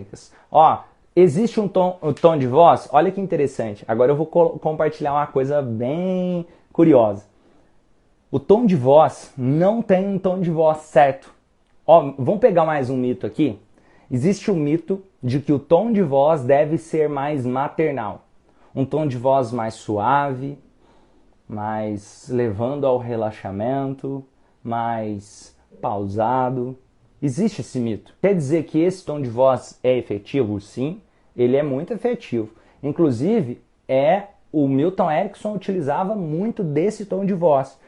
técnicas. Ó, existe um tom de voz, olha que interessante. Agora eu vou compartilhar uma coisa bem curiosa. O tom de voz não tem um tom de voz certo. Ó, vamos pegar mais um mito aqui. Existe o mito de que o tom de voz deve ser mais maternal. Um tom de voz mais suave, mais levando ao relaxamento, mais pausado. Existe esse mito. Quer dizer que esse tom de voz é efetivo? Sim, ele é muito efetivo. Inclusive, o Milton Erickson utilizava muito desse tom de voz.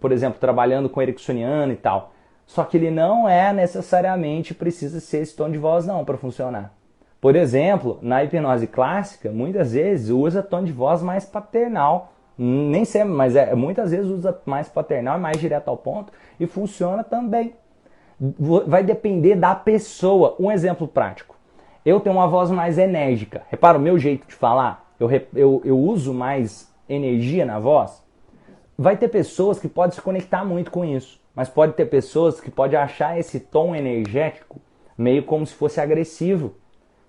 Por exemplo, trabalhando com ericksoniano e tal. Só que ele não necessariamente precisa ser esse tom de voz não para funcionar. Por exemplo, na hipnose clássica, muitas vezes usa tom de voz mais paternal. Nem sempre, mas muitas vezes usa mais paternal e mais direto ao ponto e funciona também. Vai depender da pessoa. Um exemplo prático. Eu tenho uma voz mais enérgica. Repara o meu jeito de falar? Eu uso mais energia na voz. Vai ter pessoas que podem se conectar muito com isso. Mas pode ter pessoas que podem achar esse tom energético meio como se fosse agressivo.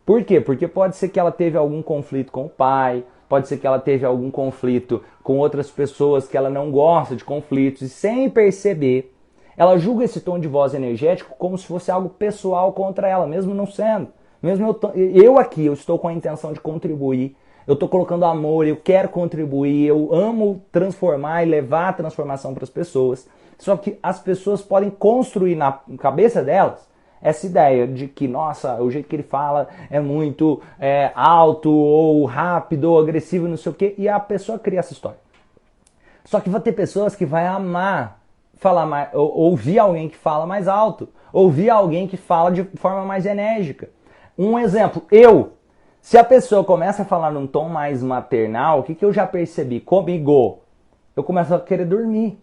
Por quê? Porque pode ser que ela teve algum conflito com o pai, pode ser que ela teve algum conflito com outras pessoas que ela não gosta de conflitos e sem perceber, ela julga esse tom de voz energético como se fosse algo pessoal contra ela, mesmo não sendo. Mesmo eu aqui, eu estou com a intenção de contribuir, eu estou colocando amor, eu quero contribuir, eu amo transformar e levar a transformação para as pessoas. Só que as pessoas podem construir na cabeça delas essa ideia de que, nossa, o jeito que ele fala é muito alto, ou rápido, ou agressivo, não sei o quê, e a pessoa cria essa história. Só que vai ter pessoas que vai amar falar mais, ouvir alguém que fala mais alto, ouvir alguém que fala de forma mais enérgica. Um exemplo, se a pessoa começa a falar num tom mais maternal, o que eu já percebi comigo? Eu começo a querer dormir.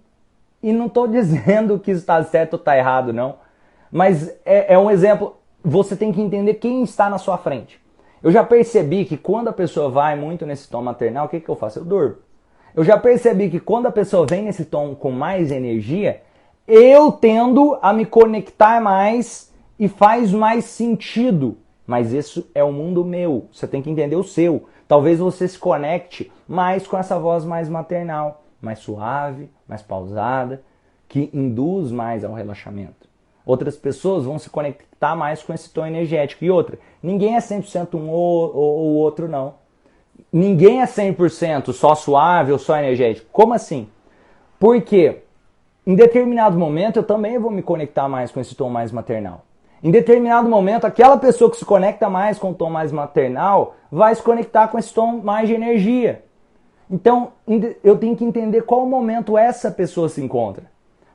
E não estou dizendo que isso está certo ou está errado, não. Mas é um exemplo, você tem que entender quem está na sua frente. Eu já percebi que quando a pessoa vai muito nesse tom maternal, o que eu faço? Eu durmo. Eu já percebi que quando a pessoa vem nesse tom com mais energia, eu tendo a me conectar mais e faz mais sentido. Mas isso é o mundo meu, você tem que entender o seu. Talvez você se conecte mais com essa voz mais maternal, mais suave, mais pausada, que induz mais ao relaxamento. Outras pessoas vão se conectar mais com esse tom energético. E outra, ninguém é 100% um ou o outro não. Ninguém é 100% só suave ou só energético. Como assim? Porque em determinado momento eu também vou me conectar mais com esse tom mais maternal. Em determinado momento, aquela pessoa que se conecta mais com o tom mais maternal vai se conectar com esse tom mais de energia. Então, eu tenho que entender qual momento essa pessoa se encontra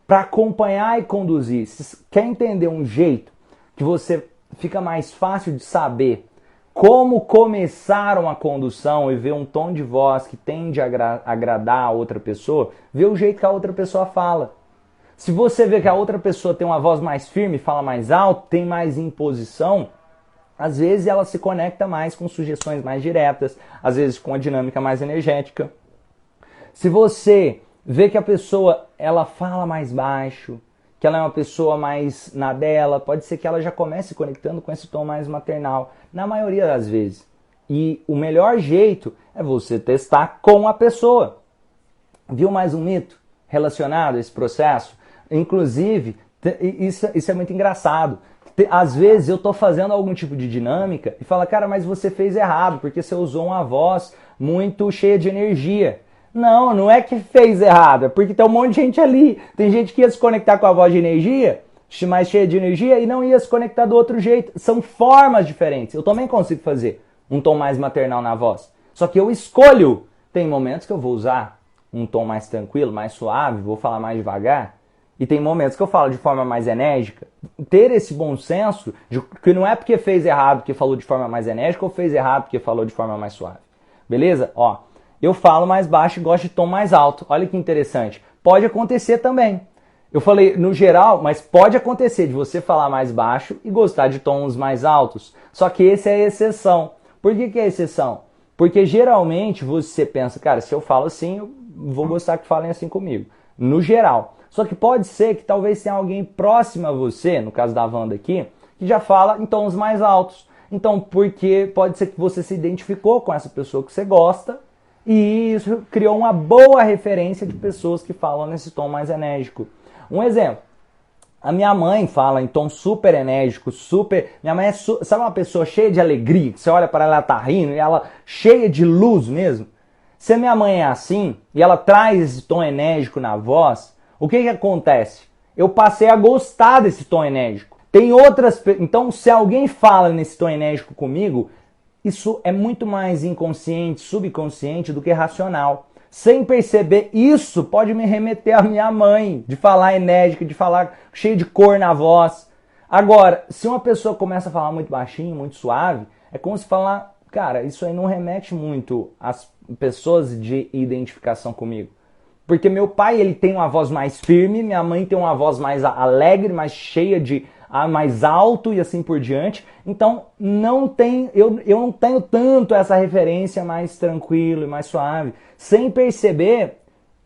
para acompanhar e conduzir. Se quer entender um jeito que você fica mais fácil de saber como começar uma condução e ver um tom de voz que tende a agradar a outra pessoa, vê o jeito que a outra pessoa fala. Se você vê que a outra pessoa tem uma voz mais firme, fala mais alto, tem mais imposição, às vezes ela se conecta mais com sugestões mais diretas, às vezes com a dinâmica mais energética. Se você vê que a pessoa ela fala mais baixo, que ela é uma pessoa mais na dela, pode ser que ela já comece se conectando com esse tom mais maternal, na maioria das vezes. E o melhor jeito é você testar com a pessoa. Viu mais um mito relacionado a esse processo? Inclusive, isso é muito engraçado. Às vezes eu estou fazendo algum tipo de dinâmica e fala, cara, mas você fez errado, porque você usou uma voz muito cheia de energia. Não é que fez errado, é porque tem um monte de gente ali. Tem gente que ia se conectar com a voz de energia, mais cheia de energia, e não ia se conectar do outro jeito. São formas diferentes. Eu também consigo fazer um tom mais maternal na voz. Só que eu escolho. Tem momentos que eu vou usar um tom mais tranquilo, mais suave, vou falar mais devagar. E tem momentos que eu falo de forma mais enérgica. Ter esse bom senso de que não é porque fez errado porque falou de forma mais enérgica ou fez errado porque falou de forma mais suave. Beleza? Ó, eu falo mais baixo e gosto de tom mais alto. Olha que interessante. Pode acontecer também. Eu falei no geral, mas pode acontecer de você falar mais baixo e gostar de tons mais altos. Só que esse é a exceção. Por que é a exceção? Porque geralmente você pensa, cara, se eu falo assim, eu vou gostar que falem assim comigo. No geral. Só que pode ser que talvez tenha alguém próximo a você, no caso da Wanda aqui, que já fala em tons mais altos. Então, porque pode ser que você se identificou com essa pessoa que você gosta e isso criou uma boa referência de pessoas que falam nesse tom mais enérgico. Um exemplo. A minha mãe fala em tom super enérgico, super... Minha mãe é, sabe, uma pessoa cheia de alegria, que você olha para ela, ela tá rindo, e ela cheia de luz mesmo? Se a minha mãe é assim, e ela traz esse tom enérgico na voz, o que acontece? Eu passei a gostar desse tom enérgico. Tem outras... Então, se alguém fala nesse tom enérgico comigo, isso é muito mais inconsciente, subconsciente do que racional. Sem perceber, isso pode me remeter à minha mãe, de falar enérgica, de falar cheio de cor na voz. Agora, se uma pessoa começa a falar muito baixinho, muito suave, é como se falar, cara, isso aí não remete muito às pessoas de identificação comigo. Porque meu pai, ele tem uma voz mais firme, minha mãe tem uma voz mais alegre, mais cheia de mais alto e assim por diante. Então, eu não tenho tanto essa referência mais tranquilo e mais suave. Sem perceber,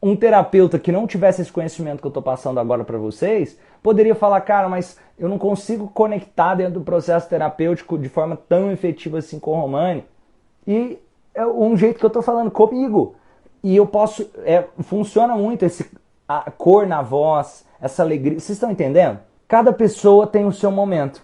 um terapeuta que não tivesse esse conhecimento que eu estou passando agora para vocês, poderia falar, cara, mas eu não consigo conectar dentro do processo terapêutico de forma tão efetiva assim com o Romani. E é um jeito que eu estou falando comigo. E eu posso... funciona muito a cor na voz, essa alegria. Vocês estão entendendo? Cada pessoa tem o seu momento.